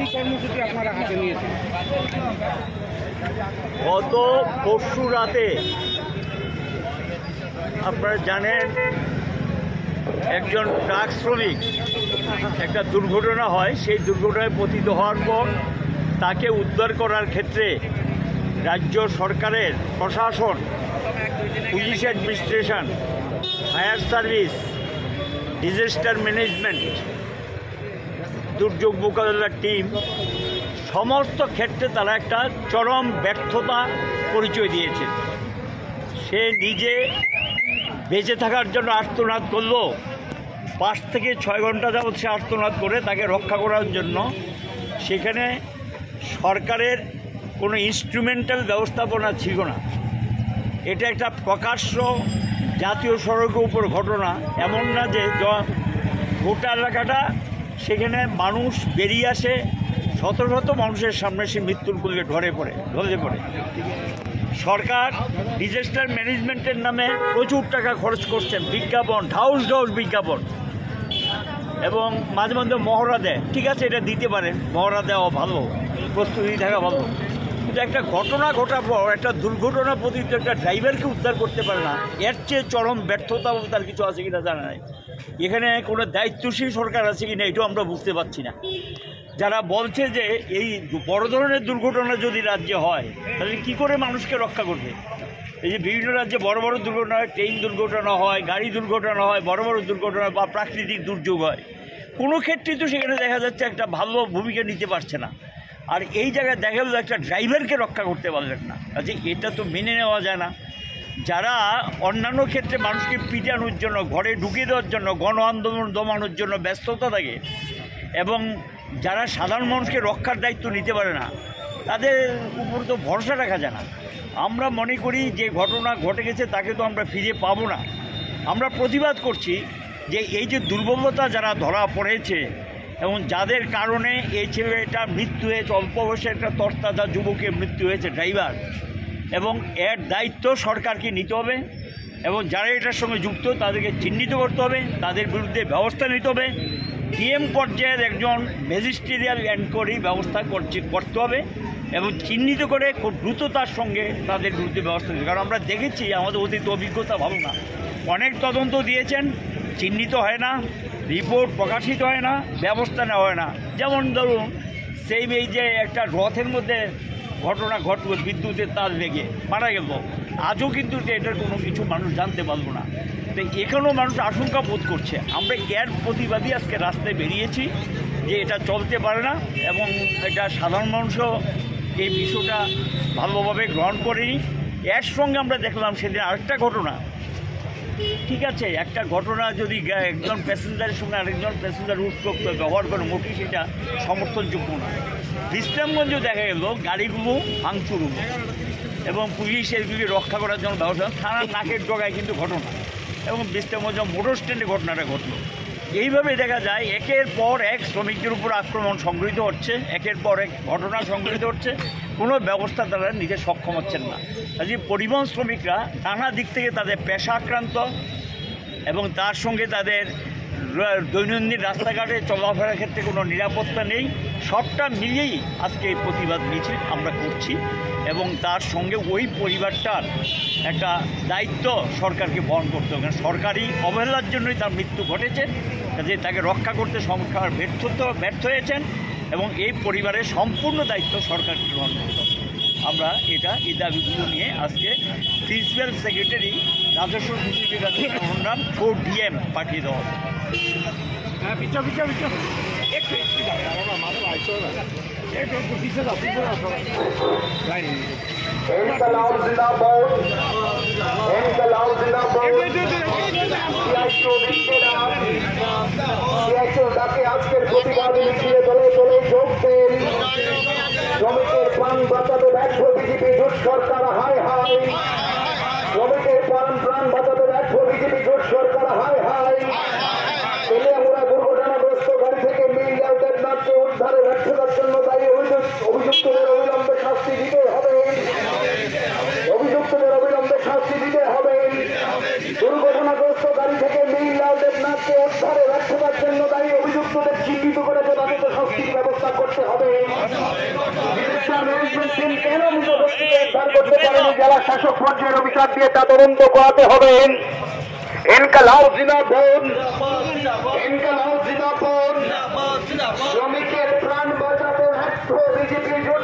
এই কর্মসূচি আপনারা হাতে নিয়েছেন? গত পরশু রাতে আপনারা জানেন একজন ট্রাক শ্রমিক একটা দুর্ঘটনা হয়। সেই দুর্ঘটনায় পতিত হওয়ার পর তাকে উদ্ধার করার ক্ষেত্রে রাজ্য সরকারের প্রশাসন, police administration, fire service, disaster management, দুর্যোগ মোকাবিলার টিম সমস্ত ক্ষেত্রে তারা একটা চরম ব্যর্থতা পরিচয় দিয়েছে। সে নিজে বেঁচে থাকার জন্য আর্তনাদ করলো, 5 থেকে 6 ঘন্টা যাবৎ সে আর্তনাদ করে তাকে রক্ষা করার জন্য। সেখানে সরকারের কোনো ইনস্ট্রুমেন্টাল ব্যবস্থাপনা ছিল না। এটা একটা প্রকাশ্য জাতীয় সড়কের উপর ঘটনা, এমন না যে গোটা এলাকাটা, সেখানে মানুষ বেরিয়ে আসে, শত শত মানুষের সামনে সে মৃত্যুর কোলে ঢলে পড়ে। সরকার ডিজাস্টার ম্যানেজমেন্টের নামে প্রচুর টাকা খরচ করছেন, বিজ্ঞাপন, ঢাউস বিজ্ঞাপন, এবং মাঝে মধ্যে মহড়া দেয়। ঠিক আছে, এটা দিতে পারেন, মহড়া দেওয়া ভালো, প্রস্তুতি থাকা ভালো, কিন্তু একটা ঘটনা ঘটার পর একটা দুর্ঘটনা পতিত একটা ড্রাইভারকে উদ্ধার করতে পারে না, এর চেয়ে চরম ব্যর্থতা তার কিছু আছে কিনা জানা নাই। এখানে কোনো দায়িত্বশীল সরকার আছে কিনা এটাও আমরা বুঝতে পারছি না। যারা বলছে যে এই বড় ধরনের দুর্ঘটনা যদি রাজ্যে হয় তাহলে কী করে মানুষকে রক্ষা করবে? এই যে বিভিন্ন রাজ্যে বড় বড় দুর্ঘটনা হয়, ট্রেন দুর্ঘটনা হয়, গাড়ি দুর্ঘটনা হয়, বড় বড় দুর্ঘটনা বা প্রাকৃতিক দুর্যোগ হয়, কোনো ক্ষেত্রেই তো সেখানে দেখা যাচ্ছে একটা ভালো ভূমিকা নিতে পারছে না। আর এই জায়গায় দেখা গেল একটা ড্রাইভারকে রক্ষা করতে পারলেন না। আচ্ছা, এটা তো মেনে নেওয়া যায় না। যারা অন্যান্য ক্ষেত্রে মানুষকে পিটানোর জন্য, ঘরে ঢুকিয়ে দেওয়ার জন্য, গণ আন্দোলন দমানোর জন্য ব্যস্ততা থাকে, এবং যারা সাধারণ মানুষকে রক্ষার দায়িত্ব নিতে পারে না, তাদের উপর তো ভরসা রাখা যায় না। আমরা মনে করি যে ঘটনা ঘটে গেছে তাকে তো আমরা ফিরে পাবো না। আমরা প্রতিবাদ করছি যে এই যে দুর্বলতা যারা ধরা পড়েছে এবং যাদের কারণে এই ছেলেটা মৃত্যু হয়েছে, অল্প বয়সে একটা তরতাজা যুবকের মৃত্যু হয়েছে ড্রাইভার, এবং এর দায়িত্ব সরকারকে নিতে হবে, এবং যারা এটার সঙ্গে যুক্ত তাদেরকে চিহ্নিত করতে হবে, তাদের বিরুদ্ধে ব্যবস্থা নিতে হবে। ডিএম পর্যায়ের একজন ম্যাজিস্ট্রিয়াল এনকোয়ারি ব্যবস্থা করতে হবে, এবং চিহ্নিত করে খুব দ্রুততার সঙ্গে তাদের বিরুদ্ধে ব্যবস্থা নিতে হবে। কারণ আমরা দেখেছি, আমাদের অতীত অভিজ্ঞতা ভালো না, অনেক তদন্ত দিয়েছেন, চিহ্নিত হয় না, রিপোর্ট প্রকাশিত হয় না, ব্যবস্থা নেওয়া হয় না। যেমন ধরুন এই যে একটা রথের মধ্যে ঘটনা ঘটল, বিদ্যুতের তার লেগে মারা গেল, আজও কিন্তু এটার কোনো কিছু মানুষ জানতে পারল না। তো এখানেও মানুষ আশঙ্কা বোধ করছে। আমরা এর প্রতিবাদী আজকে রাস্তায় বেরিয়েছি যে এটা চলতে পারে না, এবং এটা সাধারণ মানুষও এই বিষয়টা ভালোভাবে গ্রহণ করেনি। এর সঙ্গে আমরা দেখলাম সেদিন আরেকটা ঘটনা। ঠিক আছে, একটা ঘটনা যদি একজন প্যাসেঞ্জারের সঙ্গে আরেকজন প্যাসেঞ্জার উত্তপ্ত ব্যবহার করে, মোটেই সেটা সমর্থনযোগ্য না। বিশ্রামগঞ্জে দেখা গেল গাড়িগুলো ভাঙচুর হলো, এবং পুলিশ এগুলি রক্ষা করার জন্য ব্যবস্থা, থানার নাকের ডগায় কিন্তু ঘটনা, এবং বিশ্রামগঞ্জ মোটর স্ট্যান্ডে ঘটনাটা ঘটলো। এইভাবে দেখা যায় একের পর এক শ্রমিকদের উপর আক্রমণ সংঘটিত হচ্ছে, একের পর এক ঘটনা সংঘটিত হচ্ছে, কোনো ব্যবস্থা তারা নিতে সক্ষম হচ্ছেন না। কাজে পরিবহন শ্রমিকরা নানা দিক থেকে তাদের পেশা আক্রান্ত, এবং তার সঙ্গে তাদের দৈনন্দিন রাস্তাঘাটে চলাফেরার ক্ষেত্রে কোনো নিরাপত্তা নেই। সবটা মিলিয়েই আজকে এই প্রতিবাদ মিছিল আমরা করছি, এবং তার সঙ্গে ওই পরিবারটার একটা দায়িত্ব সরকারকে বহন করতে হবে। কারণ সরকারি অবহেলার জন্যই তার মৃত্যু ঘটেছে, কাজে তাকে রক্ষা করতে সরকার ব্যর্থ হয়েছেন, এবং এই পরিবারের সম্পূর্ণ দায়িত্ব সরকারকে গ্রহণ করতে হবে। আমরা এই দাবিগুলো নিয়ে আজকে প্রিন্সিপাল সেক্রেটারি রাজস্ব সচিবের কাছে অনুদান 4 DM পাঠিয়ে দেওয়া হবে। আজকের প্রতিবাদ মিছিলে দলে দলে যোগ দেন। শ্রমিকের প্রাণ বাঁচাতে ব্যর্থ বিজেপি জোট সরকার, হায় হায়। শ্রমিকের প্রাণ বাঁচাতে ব্যর্থ বিজেপি জোট সরকার, হায় হায়। তেলিয়ামুড়া দুর্ঘটনাগ্রস্ত গাড়ি থেকে মিল আউটের নামকে উদ্ধারে ব্যর্থতার জন্য দায়ী অভিযুক্তদের অবিলম্বে শাস্তি দিতে হবে। অভিযুক্তদের অবিলম্বে শাস্তি দিতে হবে। দুর্ঘটনাগ্রস্ত গাড়ি থেকে মিল আউটের নামকে উদ্ধারে ব্যর্থতার জন্য দায়ী অভিযুক্তদের চিহ্নিত করে যথাযথ শাস্তির ব্যবস্থা জেলা শাসক পর্যায়ের অভিশাপ দিয়ে তা তদন্ত করাতে হবে। ইনকালাব জিন্দাবাদ, ইনকালাব জিন্দাবাদ। শ্রমিকের প্রাণ বাঁচাতে ব্যর্থ বিজেপি জোট